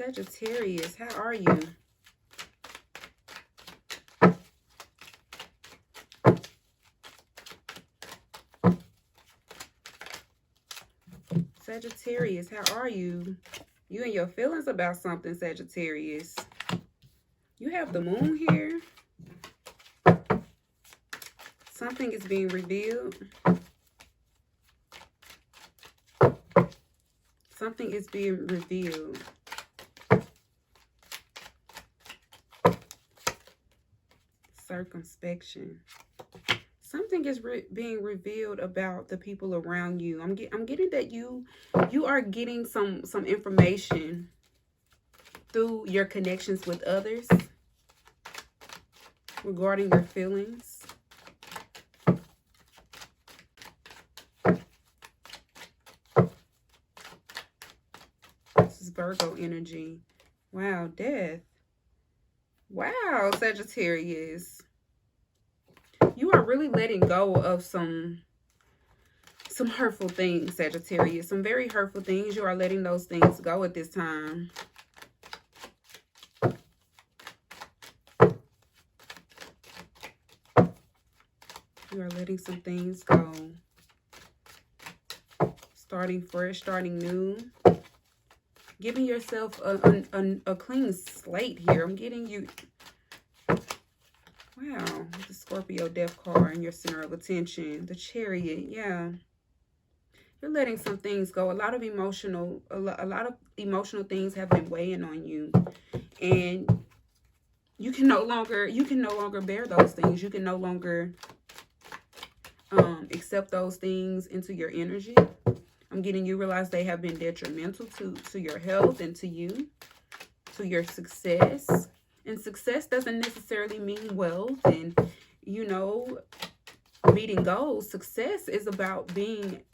Sagittarius, how are you? Sagittarius, how are you? You and your feelings about something, Sagittarius. You have the moon here. Something is being revealed. Something is being revealed. Circumspection. Something is being revealed about the people around you. I'm getting that you are getting some information through your connections with others regarding your feelings. This is Virgo energy. Wow, death. Wow, Sagittarius. You are really letting go of some hurtful things, Sagittarius. Some very hurtful things. You are letting those things go at this time. You are letting some things go. Starting fresh, starting new. Giving yourself a clean slate here. I'm getting you... Wow, the Scorpio death card and your center of attention. The Chariot, yeah. You're letting some things go. A lot of emotional things have been weighing on you. And you can no longer bear those things. You can no longer accept those things into your energy. I'm getting you realize they have been detrimental to your health and to you, to your success. And success doesn't necessarily mean wealth and, you know, meeting goals. Success is about being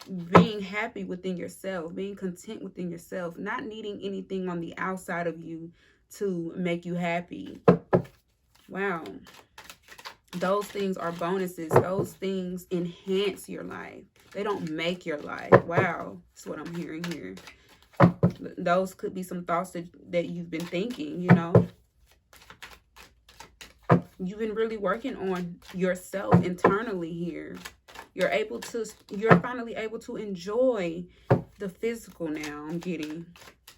happy within yourself, being content within yourself, not needing anything on the outside of you to make you happy. Wow. Those things are bonuses. Those things enhance your life. They don't make your life. Wow. That's what I'm hearing here. Those could be some thoughts that you've been thinking, you know. You've been really working on yourself internally here. You're finally able to enjoy the physical now. I'm getting.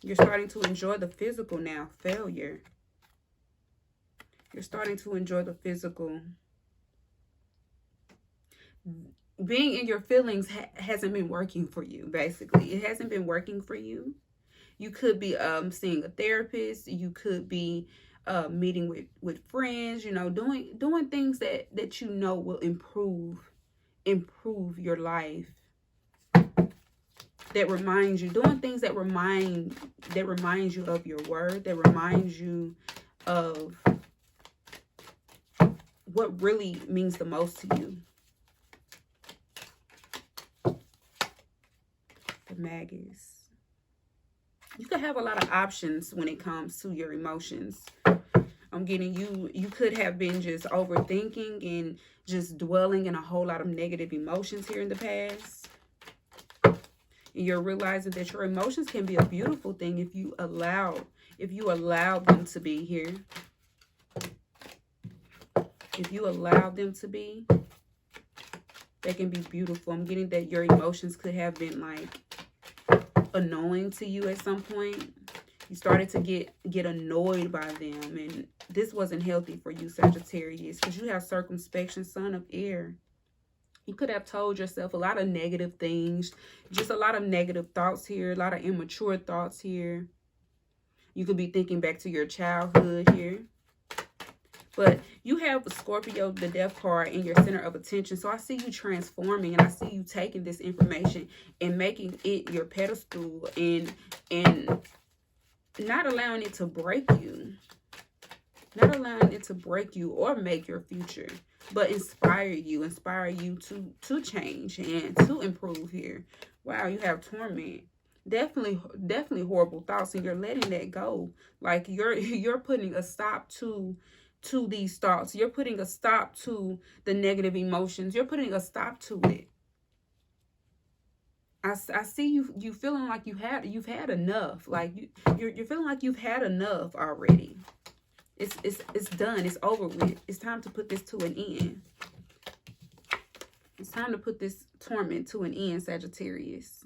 You're starting to enjoy the physical now. Failure. You're starting to enjoy the physical. Being in your feelings hasn't been working for you, basically. It hasn't been working for you. You could be seeing a therapist. You could be meeting with friends, you know, doing things that you know will improve your life. That reminds you, doing things that remind you of your word, that reminds you of what really means the most to you. The Magus. You could have a lot of options when it comes to your emotions. I'm getting you could have been just overthinking and just dwelling in a whole lot of negative emotions here in the past. And you're realizing that your emotions can be a beautiful thing if you allow them to be here. If you allow them to be, they can be beautiful. I'm getting that your emotions could have been like annoying to you at some point. You started to get annoyed by them, and this wasn't healthy for you, Sagittarius, because you have circumspection, Son of Air. You could have told yourself a lot of negative things, just a lot of negative thoughts here, a lot of immature thoughts here. You could be thinking back to your childhood here. But you have a Scorpio, the death card, in your center of attention. So I see you transforming, and I see you taking this information and making it your pedestal and not allowing it to break you. Not allowing it to break you or make your future, but inspire you to change and to improve here. Wow, you have torment. Definitely horrible thoughts, and you're letting that go. Like you're putting a stop to these thoughts. You're putting a stop to the negative emotions. You're putting a stop to it. I see you feeling like you've had enough. Like you're feeling like you've had enough already. It's done. It's over with. It's time to put this to an end. It's time to put this torment to an end, Sagittarius.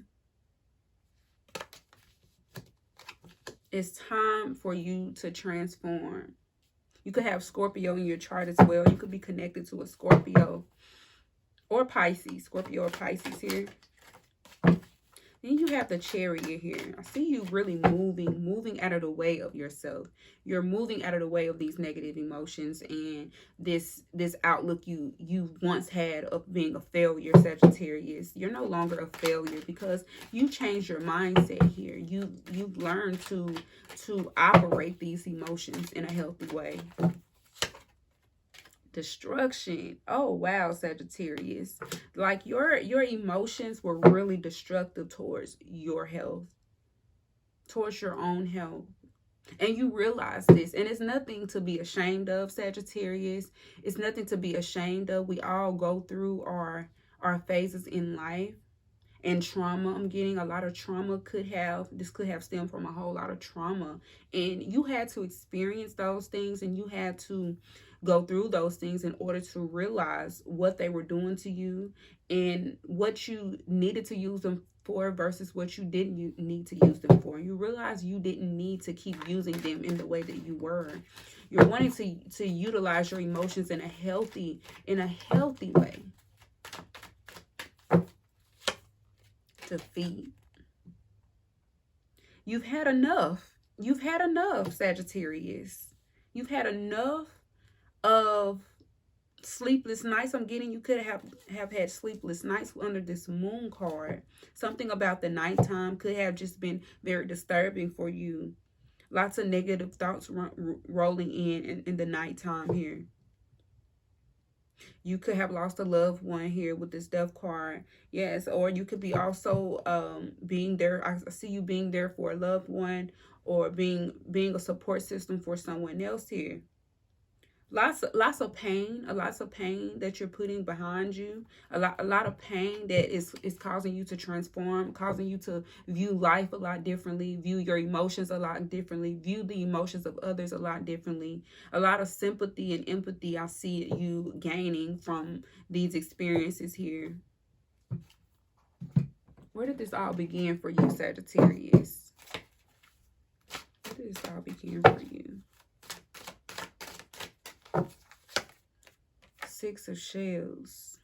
It's time for you to transform. You could have Scorpio in your chart as well. You could be connected to a Scorpio or Pisces. Scorpio or Pisces here. Then you have the Chariot here. I see you really moving out of the way of yourself. You're moving out of the way of these negative emotions and this outlook you once had of being a failure, Sagittarius. You're no longer a failure because you changed your mindset here. You've learned to operate these emotions in a healthy way. Destruction. Oh wow, Sagittarius. Like your emotions were really destructive towards your health, towards your own health, and you realize this. And it's nothing to be ashamed of, Sagittarius. It's nothing to be ashamed of. We all go through our phases in life. And trauma, I'm getting a lot of trauma could have stemmed from a whole lot of trauma, and you had to experience those things, and you had to go through those things in order to realize what they were doing to you and what you needed to use them for versus what you didn't need to use them for. You realize you didn't need to keep using them in the way that you were. You're wanting to utilize your emotions in a healthy way. Defeat. You've had enough. You've had enough, Sagittarius. You've had enough of sleepless nights. I'm getting you could have had sleepless nights under this moon card. Something about the nighttime could have just been very disturbing for you. Lots of negative thoughts rolling in the nighttime here. You could have lost a loved one here with this death card. Yes, or you could be also being there. I see you being there for a loved one or being a support system for someone else here. Lots of pain, lots of pain that you're putting behind you. A lot of pain that is causing you to transform, causing you to view life a lot differently, view your emotions a lot differently, view the emotions of others a lot differently. A lot of sympathy and empathy I see you gaining from these experiences here. Where did this all begin for you, Sagittarius? Where did this all begin for you? Six of Shells.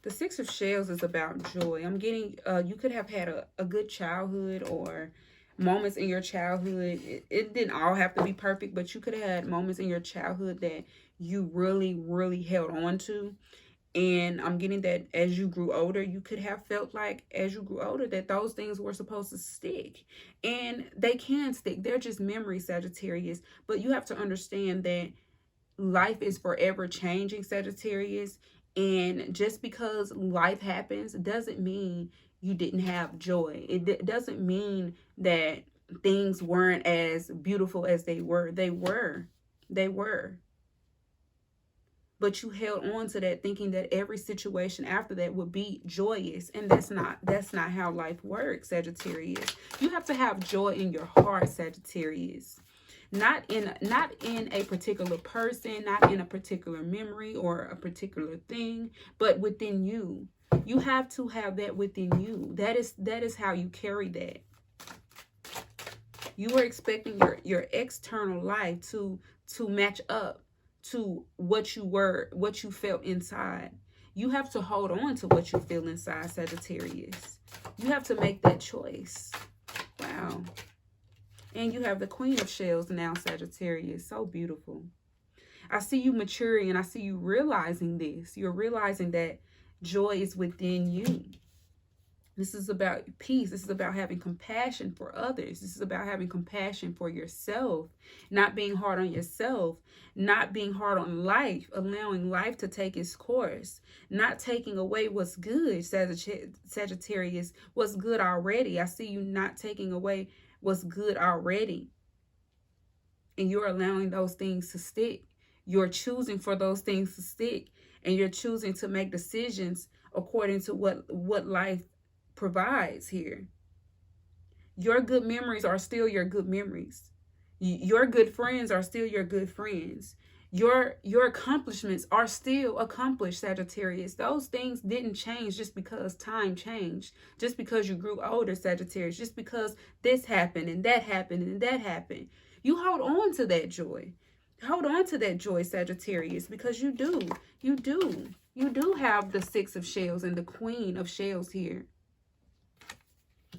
The Six of Shells is about joy. I'm getting, you could have had a good childhood or moments in your childhood. It didn't all have to be perfect, but you could have had moments in your childhood that you really, really held on to. And I'm getting that as you grew older, you could have felt like as you grew older that those things were supposed to stick. And they can stick. They're just memories, Sagittarius. But you have to understand that life is forever changing, Sagittarius, and just because life happens doesn't mean you didn't have joy. It doesn't mean that things weren't as beautiful as they were. They were. But you held on to that thinking that every situation after that would be joyous, and that's not how life works, Sagittarius. You have to have joy in your heart, Sagittarius. Not in a particular person, not in a particular memory or a particular thing, but within you. You have to have that within you. That is how you carry that. You were expecting your external life to match up to what you felt inside. You have to hold on to what you feel inside, Sagittarius. You have to make that choice. Wow. And you have the Queen of Shells now, Sagittarius. So beautiful. I see you maturing and I see you realizing this. You're realizing that joy is within you. This is about peace. This is about having compassion for others. This is about having compassion for yourself. Not being hard on yourself. Not being hard on life. Allowing life to take its course. Not taking away what's good, Sagittarius. What's good already. I see you not taking away what's good already, and you're allowing those things to stick. You're choosing for those things to stick, and you're choosing to make decisions according to what life provides here. Your good memories are still your good memories. Your good friends are still your good friends. Your accomplishments are still accomplished, Sagittarius. Those things didn't change just because time changed, just because you grew older, Sagittarius, just because this happened and that happened and that happened. You hold on to that joy. Hold on to that joy, Sagittarius, because you do have the Six of Shells and the Queen of Shells here.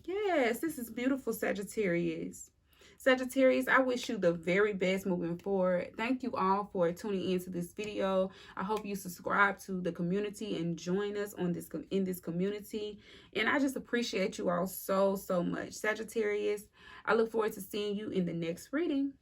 Yes, this is beautiful, Sagittarius. Sagittarius, I wish you the very best moving forward. Thank you all for tuning into this video. I hope you subscribe to the community and join us on in this community. And I just appreciate you all so much. Sagittarius, I look forward to seeing you in the next reading.